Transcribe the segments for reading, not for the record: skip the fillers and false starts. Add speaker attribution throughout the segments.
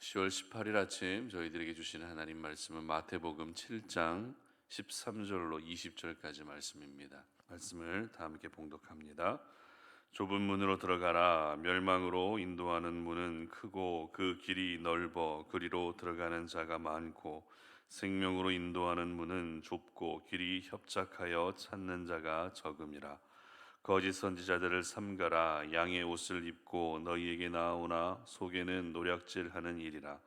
Speaker 1: 10월 18일 아침 저희들에게 주시는 하나님 말씀은 마태복음 7장 13절로 20절까지 말씀입니다. 말씀을 다 함께 봉독합니다. 좁은 문으로 들어가라. 멸망으로 인도하는 문은 크고 그 길이 넓어 그리로 들어가는 자가 많고 생명으로 인도하는 문은 좁고 길이 협착하여 찾는 자가 적음이라. 거짓 선지자들을 삼가라. 양의 옷을 입고 너희에게 나오나 속에는 노략질하는 일이라.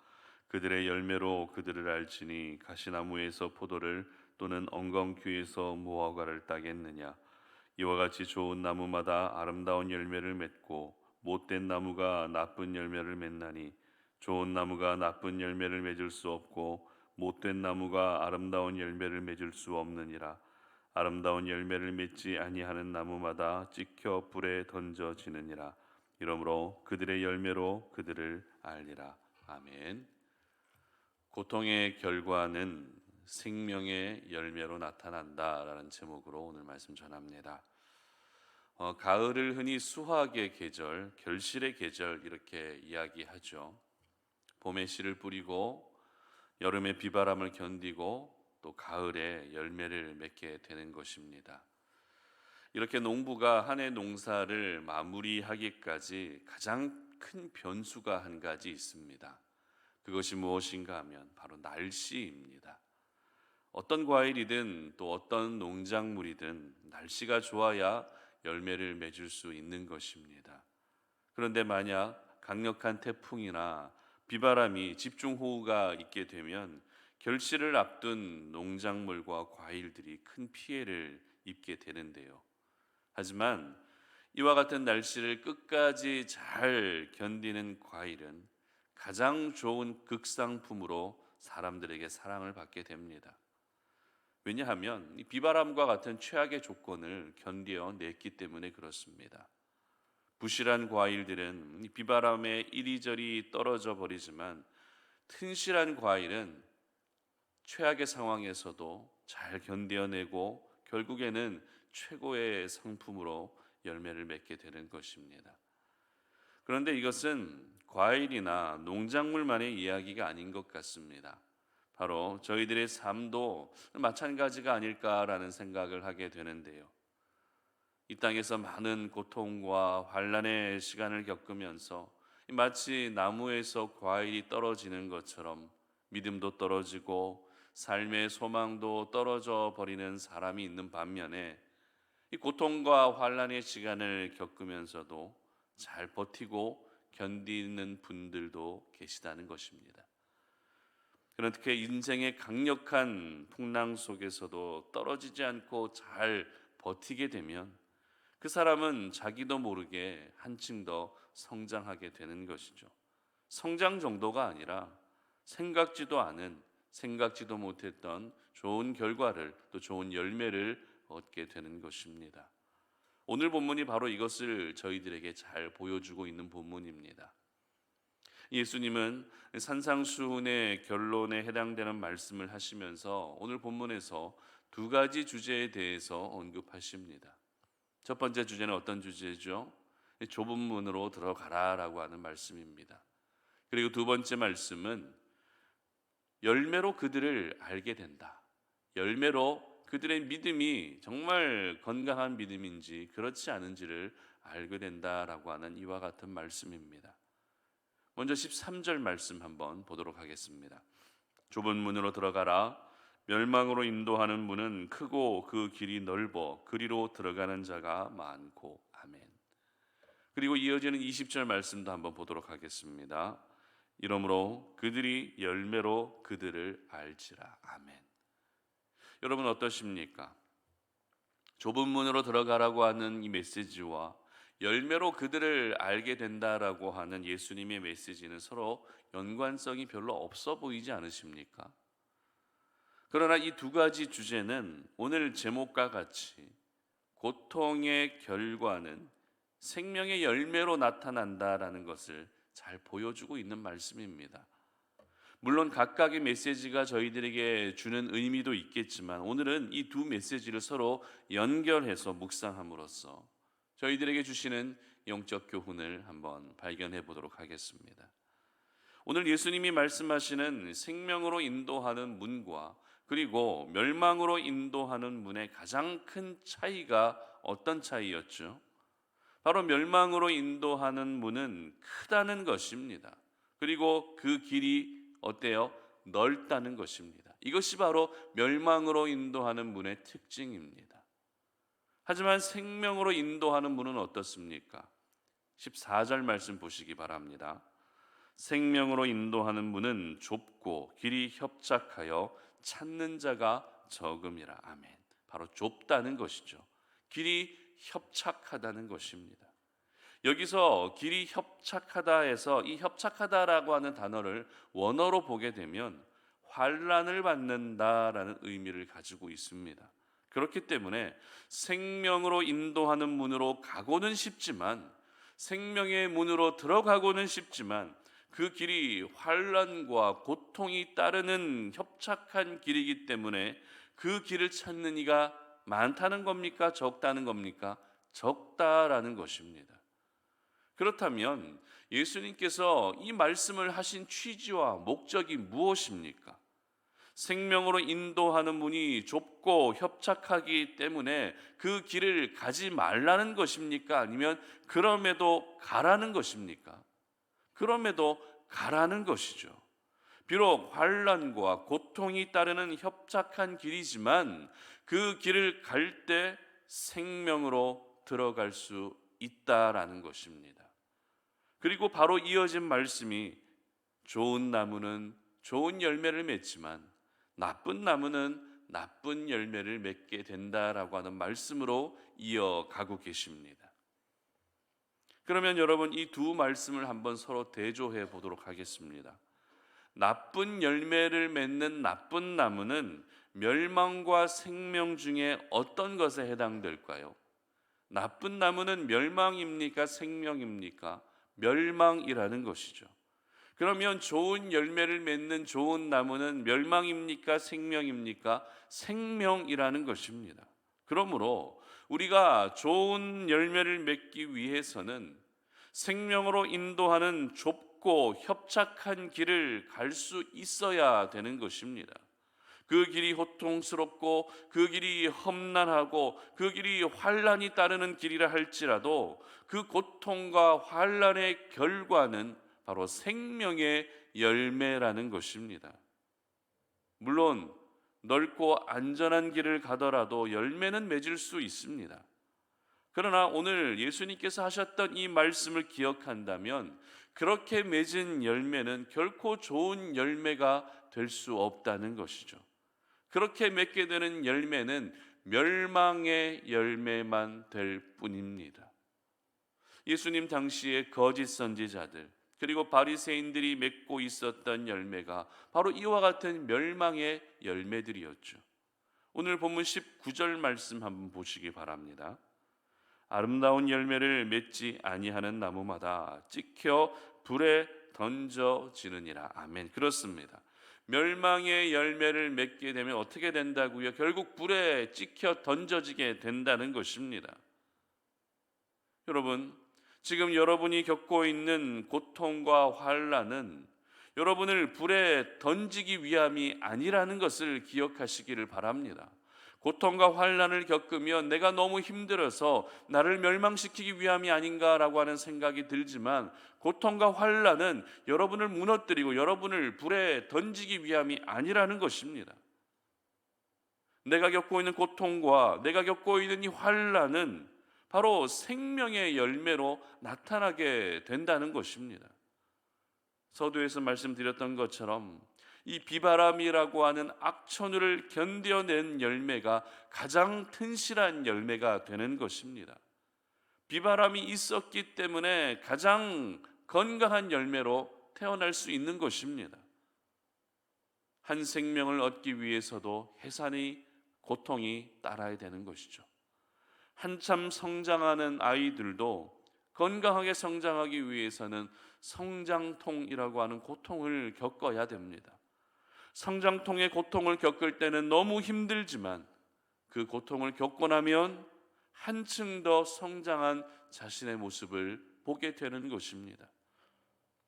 Speaker 1: 그들의 열매로 그들을 알지니 가시나무에서 포도를 또는 엉겅퀴에서 무화과를 따겠느냐. 이와 같이 좋은 나무마다 아름다운 열매를 맺고 못된 나무가 나쁜 열매를 맺나니 좋은 나무가 나쁜 열매를 맺을 수 없고 못된 나무가 아름다운 열매를 맺을 수 없느니라. 아름다운 열매를 맺지 아니하는 나무마다 찍혀 불에 던져지느니라. 이러므로 그들의 열매로 그들을 알리라. 아멘. 고통의 결과는 생명의 열매로 나타난다라는 제목으로 오늘 말씀 전합니다. 가을을 흔히 수확의 계절, 결실의 계절 이렇게 이야기하죠. 봄에 씨를 뿌리고 여름에 비바람을 견디고 또 가을에 열매를 맺게 되는 것입니다. 이렇게 농부가 한 해 농사를 마무리하기까지 가장 큰 변수가 한 가지 있습니다. 그것이 무엇인가 하면 바로 날씨입니다. 어떤 과일이든 또 어떤 농작물이든 날씨가 좋아야 열매를 맺을 수 있는 것입니다. 그런데 만약 강력한 태풍이나 비바람이 집중호우가 있게 되면 결실을 앞둔 농작물과 과일들이 큰 피해를 입게 되는데요. 하지만 이와 같은 날씨를 끝까지 잘 견디는 과일은 가장 좋은 극상품으로 사람들에게 사랑을 받게 됩니다. 왜냐하면 이 비바람과 같은 최악의 조건을 견뎌냈기 때문에 그렇습니다. 부실한 과일들은 비바람에 이리저리 떨어져 버리지만 튼실한 과일은 최악의 상황에서도 잘 견뎌내고 결국에는 최고의 상품으로 열매를 맺게 되는 것입니다. 그런데 이것은 과일이나 농작물만의 이야기가 아닌 것 같습니다. 바로 저희들의 삶도 마찬가지가 아닐까라는 생각을 하게 되는데요. 이 땅에서 많은 고통과 환난의 시간을 겪으면서 마치 나무에서 과일이 떨어지는 것처럼 믿음도 떨어지고 삶의 소망도 떨어져 버리는 사람이 있는 반면에 이 고통과 환난의 시간을 겪으면서도 잘 버티고 견디는 분들도 계시다는 것입니다. 그렇게 인생의 강력한 풍랑 속에서도 떨어지지 않고 잘 버티게 되면 그 사람은 자기도 모르게 한층 더 성장하게 되는 것이죠. 성장 정도가 아니라 생각지도 못했던 좋은 결과를 또 좋은 열매를 얻게 되는 것입니다. 오늘 본문이 바로 이것을 저희들에게 잘 보여주고 있는 본문입니다. 예수님은 산상수훈의 결론에 해당되는 말씀을 하시면서 오늘 본문에서 두 가지 주제에 대해서 언급하십니다. 첫 번째 주제는 어떤 주제죠? 좁은 문으로 들어가라라고 하는 말씀입니다. 그리고 두 번째 말씀은 열매로 그들을 알게 된다. 열매로 그들의 믿음이 정말 건강한 믿음인지 그렇지 않은지를 알게 된다라고 하는 이와 같은 말씀입니다. 먼저 13절 말씀 한번 보도록 하겠습니다. 좁은 문으로 들어가라. 멸망으로 인도하는 문은 크고 그 길이 넓어 그리로 들어가는 자가 많고. 아멘. 그리고 이어지는 20절 말씀도 한번 보도록 하겠습니다. 이러므로 그들이 열매로 그들을 알지라. 아멘. 여러분 어떠십니까? 좁은 문으로 들어가라고 하는 이 메시지와 열매로 그들을 알게 된다라고 하는 예수님의 메시지는 서로 연관성이 별로 없어 보이지 않으십니까? 그러나 이 두 가지 주제는 오늘 제목과 같이 고통의 결과는 생명의 열매로 나타난다라는 것을 잘 보여주고 있는 말씀입니다. 물론 각각의 메시지가 저희들에게 주는 의미도 있겠지만 오늘은 이 두 메시지를 서로 연결해서 묵상함으로써 저희들에게 주시는 영적 교훈을 한번 발견해 보도록 하겠습니다. 오늘 예수님이 말씀하시는 생명으로 인도하는 문과 그리고 멸망으로 인도하는 문의 가장 큰 차이가 어떤 차이였죠? 바로 멸망으로 인도하는 문은 크다는 것입니다. 그리고 그 길이 어때요? 넓다는 것입니다. 이것이 바로 멸망으로 인도하는 문의 특징입니다. 하지만 생명으로 인도하는 문은 어떻습니까? 14절 말씀 보시기 바랍니다. 생명으로 인도하는 문은 좁고 길이 협착하여 찾는 자가 적음이라. 아멘. 바로 좁다는 것이죠. 길이 협착하다는 것입니다. 여기서 길이 협착하다 해서 이 협착하다라고 하는 단어를 원어로 보게 되면 환난을 받는다라는 의미를 가지고 있습니다. 그렇기 때문에 생명으로 인도하는 문으로 가고는 쉽지만, 생명의 문으로 들어가고는 쉽지만 그 길이 환난과 고통이 따르는 협착한 길이기 때문에 그 길을 찾는 이가 많다는 겁니까? 적다는 겁니까? 적다라는 것입니다. 그렇다면 예수님께서 이 말씀을 하신 취지와 목적이 무엇입니까? 생명으로 인도하는 문이 좁고 협착하기 때문에 그 길을 가지 말라는 것입니까? 아니면 그럼에도 가라는 것입니까? 그럼에도 가라는 것이죠. 비록 환난과 고통이 따르는 협착한 길이지만 그 길을 갈 때 생명으로 들어갈 수 있다라는 것입니다. 그리고 바로 이어진 말씀이 좋은 나무는 좋은 열매를 맺지만 나쁜 나무는 나쁜 열매를 맺게 된다라고 하는 말씀으로 이어가고 계십니다. 그러면 여러분, 이 두 말씀을 한번 서로 대조해 보도록 하겠습니다. 나쁜 열매를 맺는 나쁜 나무는 멸망과 생명 중에 어떤 것에 해당될까요? 나쁜 나무는 멸망입니까? 생명입니까? 멸망이라는 것이죠. 그러면 좋은 열매를 맺는 좋은 나무는 멸망입니까? 생명입니까? 생명이라는 것입니다. 그러므로 우리가 좋은 열매를 맺기 위해서는 생명으로 인도하는 좁고 협착한 길을 갈 수 있어야 되는 것입니다. 그 길이 고통스럽고 그 길이 험난하고 그 길이 환난이 따르는 길이라 할지라도 그 고통과 환난의 결과는 바로 생명의 열매라는 것입니다. 물론 넓고 안전한 길을 가더라도 열매는 맺을 수 있습니다. 그러나 오늘 예수님께서 하셨던 이 말씀을 기억한다면 그렇게 맺은 열매는 결코 좋은 열매가 될 수 없다는 것이죠. 그렇게 맺게 되는 열매는 멸망의 열매만 될 뿐입니다. 예수님 당시에 거짓 선지자들 그리고 바리새인들이 맺고 있었던 열매가 바로 이와 같은 멸망의 열매들이었죠. 오늘 본문 19절 말씀 한번 보시기 바랍니다. 아름다운 열매를 맺지 아니하는 나무마다 찍혀 불에 던져지느니라. 아멘. 그렇습니다. 멸망의 열매를 맺게 되면 어떻게 된다고요? 결국 불에 찍혀 던져지게 된다는 것입니다. 여러분, 지금 여러분이 겪고 있는 고통과 환난은 여러분을 불에 던지기 위함이 아니라는 것을 기억하시기를 바랍니다. 고통과 환난을 겪으면 내가 너무 힘들어서 나를 멸망시키기 위함이 아닌가라고 하는 생각이 들지만 고통과 환난은 여러분을 무너뜨리고 여러분을 불에 던지기 위함이 아니라는 것입니다. 내가 겪고 있는 고통과 내가 겪고 있는 이 환난은 바로 생명의 열매로 나타나게 된다는 것입니다. 서두에서 말씀드렸던 것처럼 이 비바람이라고 하는 악천후를 견뎌낸 열매가 가장 튼실한 열매가 되는 것입니다. 비바람이 있었기 때문에 가장 건강한 열매로 태어날 수 있는 것입니다. 한 생명을 얻기 위해서도 해산이 고통이 따라야 되는 것이죠. 한참 성장하는 아이들도 건강하게 성장하기 위해서는 성장통이라고 하는 고통을 겪어야 됩니다. 성장통의 고통을 겪을 때는 너무 힘들지만 그 고통을 겪고 나면 한층 더 성장한 자신의 모습을 보게 되는 것입니다.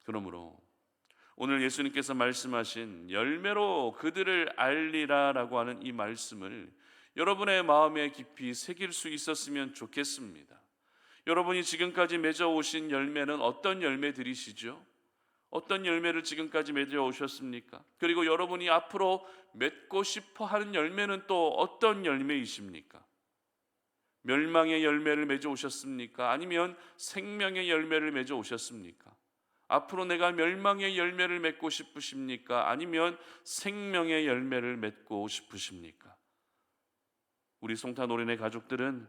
Speaker 1: 그러므로 오늘 예수님께서 말씀하신 열매로 그들을 알리라라고 하는 이 말씀을 여러분의 마음에 깊이 새길 수 있었으면 좋겠습니다. 여러분이 지금까지 맺어오신 열매는 어떤 열매들이시죠? 어떤 열매를 지금까지 맺어오셨습니까? 그리고 여러분이 앞으로 맺고 싶어 하는 열매는 또 어떤 열매이십니까? 멸망의 열매를 맺어오셨습니까? 아니면 생명의 열매를 맺어오셨습니까? 앞으로 내가 멸망의 열매를 맺고 싶으십니까? 아니면 생명의 열매를 맺고 싶으십니까? 우리 송탄 오린의 가족들은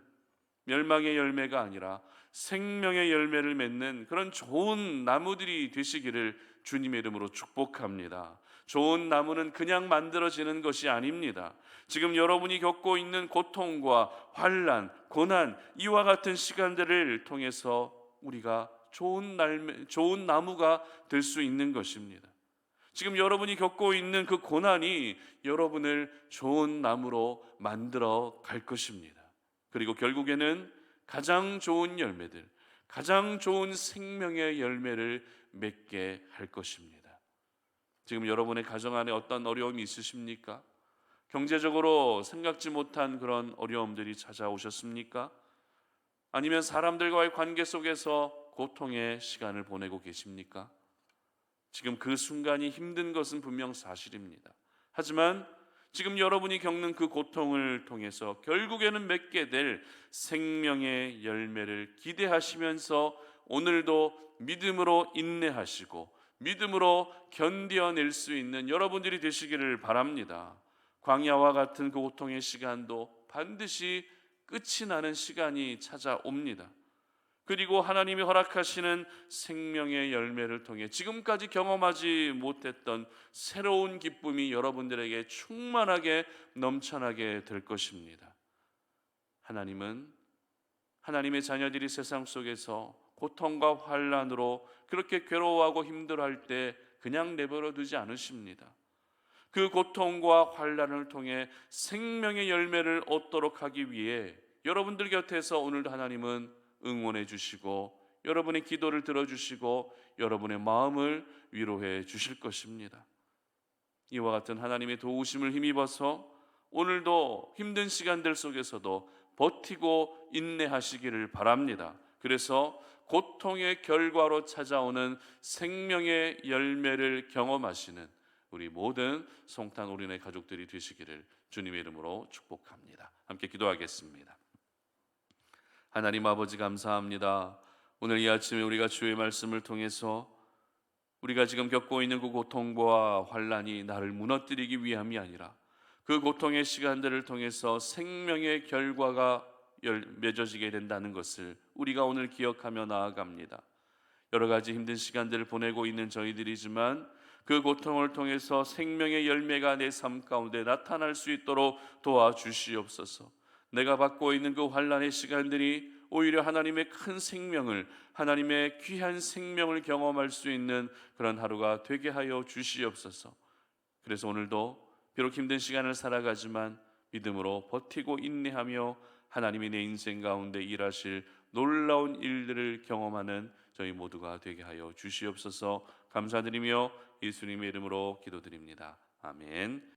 Speaker 1: 멸망의 열매가 아니라 생명의 열매를 맺는 그런 좋은 나무들이 되시기를 주님의 이름으로 축복합니다. 좋은 나무는 그냥 만들어지는 것이 아닙니다. 지금 여러분이 겪고 있는 고통과 환난, 고난, 이와 같은 시간들을 통해서 우리가 좋은 나무가 될 수 있는 것입니다. 지금 여러분이 겪고 있는 그 고난이 여러분을 좋은 나무로 만들어 갈 것입니다. 그리고 결국에는 가장 좋은 열매들, 가장 좋은 생명의 열매를 맺게 할 것입니다. 지금 여러분의 가정 안에 어떤 어려움이 있으십니까? 경제적으로 생각지 못한 그런 어려움들이 찾아오셨습니까? 아니면 사람들과의 관계 속에서 고통의 시간을 보내고 계십니까? 지금 그 순간이 힘든 것은 분명 사실입니다. 하지만 지금 여러분이 겪는 그 고통을 통해서 결국에는 맺게 될 생명의 열매를 기대하시면서 오늘도 믿음으로 인내하시고 믿음으로 견뎌낼 수 있는 여러분들이 되시기를 바랍니다. 광야와 같은 그 고통의 시간도 반드시 끝이 나는 시간이 찾아옵니다. 그리고 하나님이 허락하시는 생명의 열매를 통해 지금까지 경험하지 못했던 새로운 기쁨이 여러분들에게 충만하게 넘쳐나게 될 것입니다. 하나님은 하나님의 자녀들이 세상 속에서 고통과 환난으로 그렇게 괴로워하고 힘들어할 때 그냥 내버려 두지 않으십니다. 그 고통과 환난을 통해 생명의 열매를 얻도록 하기 위해 여러분들 곁에서 오늘도 하나님은 응원해 주시고 여러분의 기도를 들어주시고 여러분의 마음을 위로해 주실 것입니다. 이와 같은 하나님의 도우심을 힘입어서 오늘도 힘든 시간들 속에서도 버티고 인내하시기를 바랍니다. 그래서 고통의 결과로 찾아오는 생명의 열매를 경험하시는 우리 모든 송탄 오린의 가족들이 되시기를 주님의 이름으로 축복합니다. 함께 기도하겠습니다. 하나님 아버지 감사합니다. 오늘 이 아침에 우리가 주의 말씀을 통해서 우리가 지금 겪고 있는 그 고통과 환난이 나를 무너뜨리기 위함이 아니라 그 고통의 시간들을 통해서 생명의 결과가 맺어지게 된다는 것을 우리가 오늘 기억하며 나아갑니다. 여러 가지 힘든 시간들을 보내고 있는 저희들이지만 그 고통을 통해서 생명의 열매가 내 삶 가운데 나타날 수 있도록 도와주시옵소서. 내가 받고 있는 그 환난의 시간들이 오히려 하나님의 큰 생명을, 하나님의 귀한 생명을 경험할 수 있는 그런 하루가 되게 하여 주시옵소서. 그래서 오늘도 비록 힘든 시간을 살아가지만 믿음으로 버티고 인내하며 하나님이 내 인생 가운데 일하실 놀라운 일들을 경험하는 저희 모두가 되게 하여 주시옵소서. 감사드리며 예수님의 이름으로 기도드립니다. 아멘.